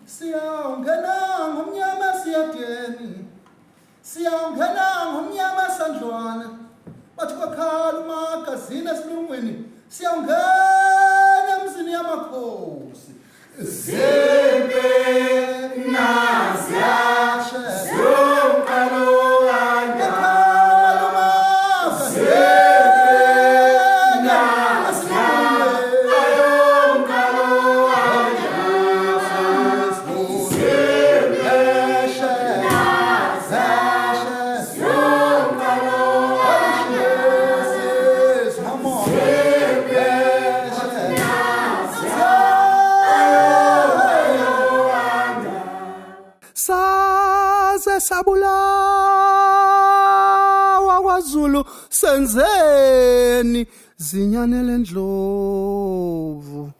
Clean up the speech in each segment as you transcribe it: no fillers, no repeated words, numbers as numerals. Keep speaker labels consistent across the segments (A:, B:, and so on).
A: Siyawungena ngomnyama siyadeni, siyawungena ngomnyama sandlwana, bathi bakhala umagazini esilungwini, siyawungena emzini yamakhosi. Zembe naziyashe zomqalo wanya, sabulawa kwaZulu senzeni zinyanele ndlovu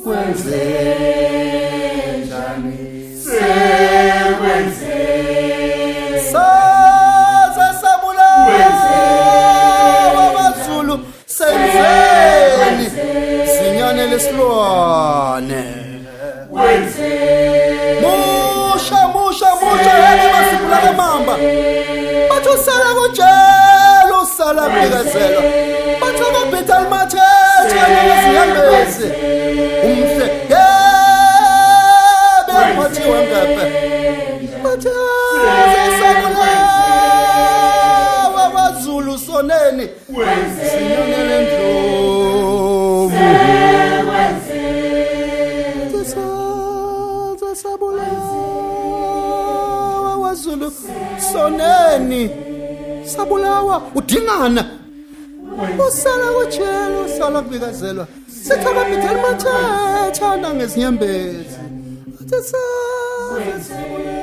A: kwenzenjani sekwenze saze sabulawa kwaZulu senzeni zinyanele silwane musha yena masipula mamba bathi usala kujelo usala bikezelwa bathi akabhitha limathethe neziyambezi umhle yebe bathi wangape bathi sabulawa kwaZulu soneni sinyonele ndlovu Zulu soneni sabulawa udingana usala kujelo usala kubikazelwa sithaka bithela mathetha ngezinyembezi athi